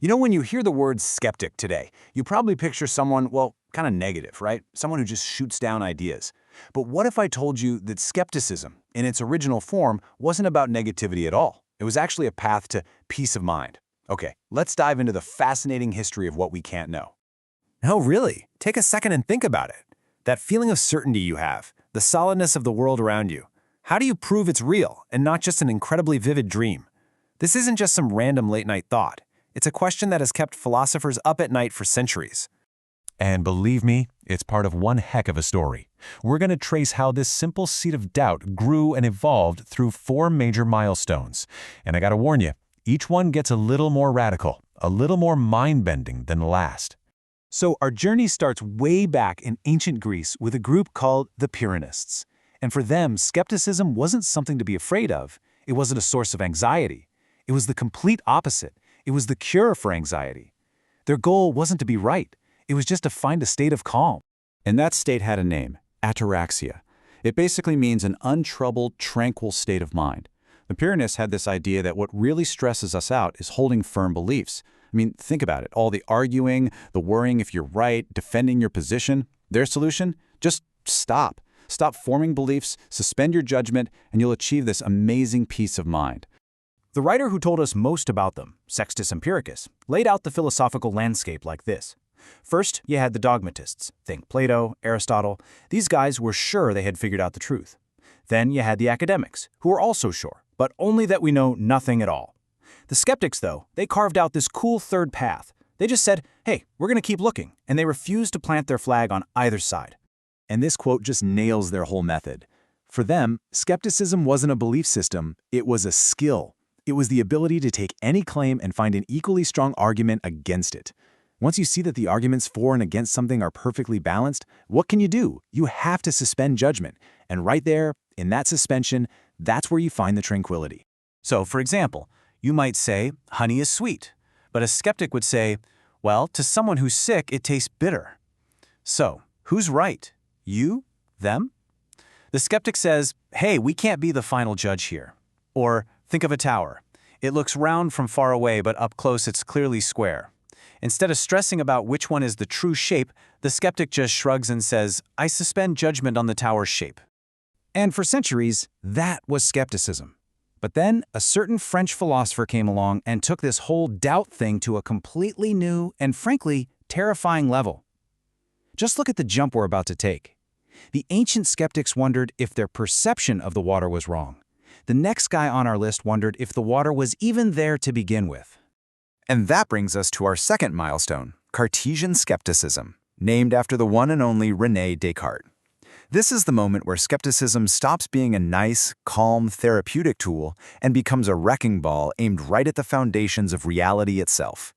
You know, when you hear the word skeptic today, you probably picture someone, well, kind of negative, right? Someone who just shoots down ideas. But what if I told you that skepticism, in its original form, wasn't about negativity at all? It was actually a path to peace of mind. Okay, let's dive into the fascinating history of what we can't know. Oh, really? Take a second and think about it. That feeling of certainty you have, the solidness of the world around you. How do you prove it's real and not just an incredibly vivid dream? This isn't just some random late-night thought. It's a question that has kept philosophers up at night for centuries. And believe me, it's part of one heck of a story. We're going to trace how this simple seed of doubt grew and evolved through 4 major milestones. And I gotta warn you, each one gets a little more radical, a little more mind-bending than the last. So our journey starts way back in ancient Greece with a group called the Pyrrhonists. And for them, skepticism wasn't something to be afraid of. It wasn't a source of anxiety. It was the complete opposite. It was the cure for anxiety. Their goal wasn't to be right. It was just to find a state of calm. And that state had a name, ataraxia. It basically means an untroubled, tranquil state of mind. The Pyrrhonists had this idea that what really stresses us out is holding firm beliefs. I mean, think about it. All the arguing, the worrying if you're right, defending your position. Their solution? Just stop. Stop forming beliefs, suspend your judgment, and you'll achieve this amazing peace of mind. The writer who told us most about them, Sextus Empiricus, laid out the philosophical landscape like this. First, you had the dogmatists. Think Plato, Aristotle. These guys were sure they had figured out the truth. Then you had the academics, who were also sure, but only that we know nothing at all. The skeptics, though, they carved out this cool third path. They just said, hey, we're going to keep looking, and they refused to plant their flag on either side. And this quote just nails their whole method. For them, skepticism wasn't a belief system, it was a skill. It was the ability to take any claim and find an equally strong argument against it. Once you see that the arguments for and against something are perfectly balanced, what can you do? You have to suspend judgment. And right there, in that suspension, that's where you find the tranquility. So, for example, you might say, honey is sweet. But a skeptic would say, well, to someone who's sick, it tastes bitter. So, who's right? You? Them? The skeptic says, hey, we can't be the final judge here. Or, think of a tower. It looks round from far away, but up close it's clearly square. Instead of stressing about which one is the true shape, the skeptic just shrugs and says, I suspend judgment on the tower's shape. And for centuries, that was skepticism. But then a certain French philosopher came along and took this whole doubt thing to a completely new and frankly terrifying level. Just look at the jump we're about to take. The ancient skeptics wondered if their perception of the water was wrong. The next guy on our list wondered if the water was even there to begin with. And that brings us to our second milestone, Cartesian skepticism, named after the one and only René Descartes. This is the moment where skepticism stops being a nice, calm, therapeutic tool and becomes a wrecking ball aimed right at the foundations of reality itself.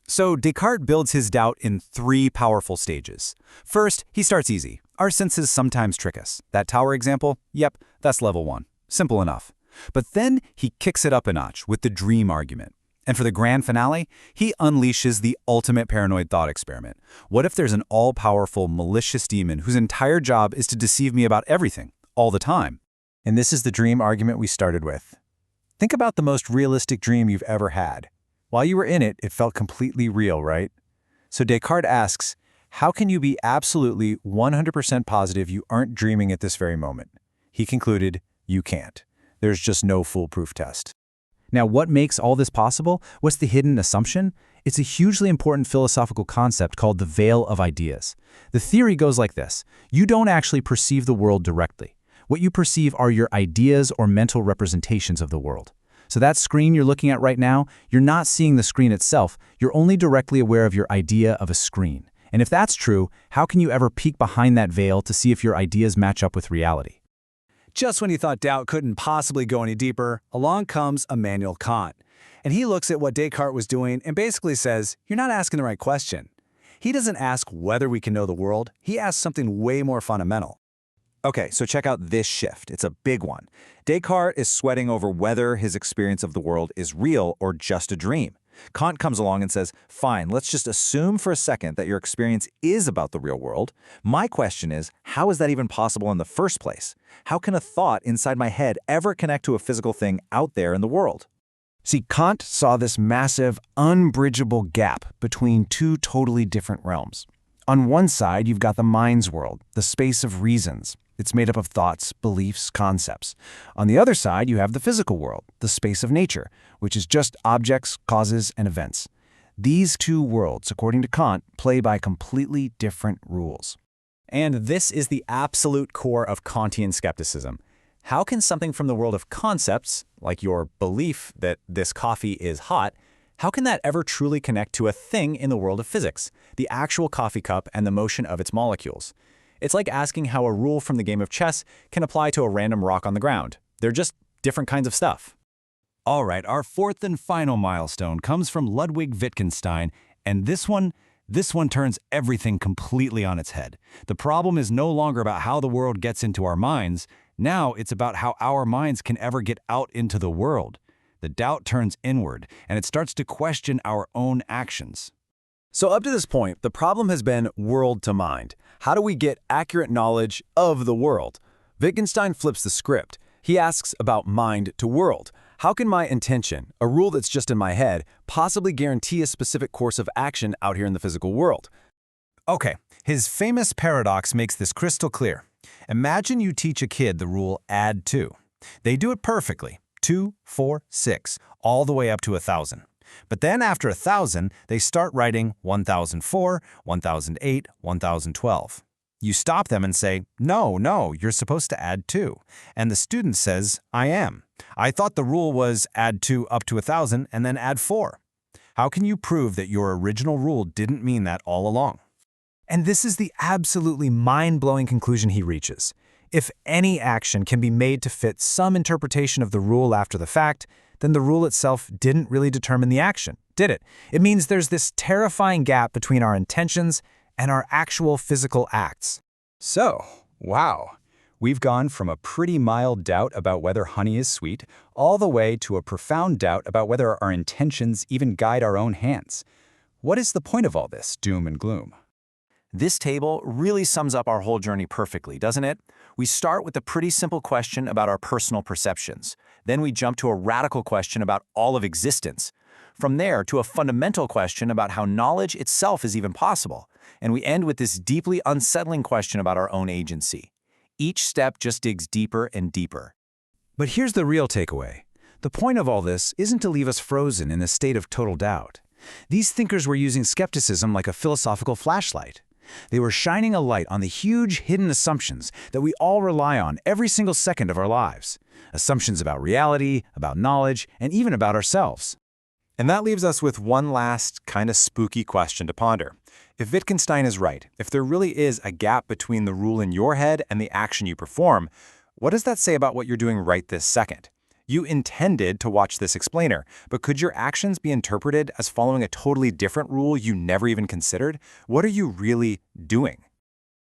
So Descartes builds his doubt in 3 powerful stages. First, he starts easy. Our senses sometimes trick us. That tower example? Yep, that's level 1. Simple enough. But then he kicks it up a notch with the dream argument. And for the grand finale, he unleashes the ultimate paranoid thought experiment. What if there's an all-powerful, malicious demon whose entire job is to deceive me about everything, all the time? And this is the dream argument we started with. Think about the most realistic dream you've ever had. While you were in it, it felt completely real, right? So Descartes asks, how can you be absolutely 100% positive you aren't dreaming at this very moment? He concluded, you can't. There's just no foolproof test. Now, what makes all this possible? What's the hidden assumption? It's a hugely important philosophical concept called the veil of ideas. The theory goes like this. You don't actually perceive the world directly. What you perceive are your ideas or mental representations of the world. So that screen you're looking at right now, you're not seeing the screen itself. You're only directly aware of your idea of a screen. And if that's true, how can you ever peek behind that veil to see if your ideas match up with reality? Just when you thought doubt couldn't possibly go any deeper, along comes Immanuel Kant. And he looks at what Descartes was doing and basically says, you're not asking the right question. He doesn't ask whether we can know the world, he asks something way more fundamental. Okay, so check out this shift. It's a big one. Descartes is sweating over whether his experience of the world is real or just a dream. Kant comes along and says, fine, let's just assume for a second that your experience is about the real world. My question is, how is that even possible in the first place? How can a thought inside my head ever connect to a physical thing out there in the world? See, Kant saw this massive, unbridgeable gap between two totally different realms. On one side, you've got the mind's world, the space of reasons. It's made up of thoughts, beliefs, concepts. On the other side, you have the physical world, the space of nature, which is just objects, causes, and events. These two worlds, according to Kant, play by completely different rules. And this is the absolute core of Kantian skepticism. How can something from the world of concepts, like your belief that this coffee is hot, how can that ever truly connect to a thing in the world of physics, the actual coffee cup and the motion of its molecules? It's like asking how a rule from the game of chess can apply to a random rock on the ground. They're just different kinds of stuff. All right, our fourth and final milestone comes from Ludwig Wittgenstein, and this one turns everything completely on its head. The problem is no longer about how the world gets into our minds. Now it's about how our minds can ever get out into the world. The doubt turns inward, and it starts to question our own actions. So up to this point, the problem has been world to mind. How do we get accurate knowledge of the world? Wittgenstein flips the script. He asks about mind to world. How can my intention, a rule that's just in my head, possibly guarantee a specific course of action out here in the physical world? Okay, his famous paradox makes this crystal clear. Imagine you teach a kid the rule add 2. They do it perfectly, 2, 4, 6, all the way up to 1,000. But then after 1,000, they start writing 1,004, 1,008, 1,012. You stop them and say, no, you're supposed to add 2. And the student says, I am. I thought the rule was add 2 up to 1,000 and then add 4. How can you prove that your original rule didn't mean that all along? And this is the absolutely mind-blowing conclusion he reaches. If any action can be made to fit some interpretation of the rule after the fact, then the rule itself didn't really determine the action, did it? It means there's this terrifying gap between our intentions and our actual physical acts. So, wow. We've gone from a pretty mild doubt about whether honey is sweet, all the way to a profound doubt about whether our intentions even guide our own hands. What is the point of all this doom and gloom? This table really sums up our whole journey perfectly, doesn't it? We start with a pretty simple question about our personal perceptions. Then we jump to a radical question about all of existence. From there to a fundamental question about how knowledge itself is even possible. And we end with this deeply unsettling question about our own agency. Each step just digs deeper and deeper. But here's the real takeaway. The point of all this isn't to leave us frozen in a state of total doubt. These thinkers were using skepticism like a philosophical flashlight. They were shining a light on the huge hidden assumptions that we all rely on every single second of our lives. Assumptions about reality, about knowledge, and even about ourselves. And that leaves us with one last kind of spooky question to ponder. If Wittgenstein is right, if there really is a gap between the rule in your head and the action you perform, what does that say about what you're doing right this second? You intended to watch this explainer, but could your actions be interpreted as following a totally different rule you never even considered? What are you really doing?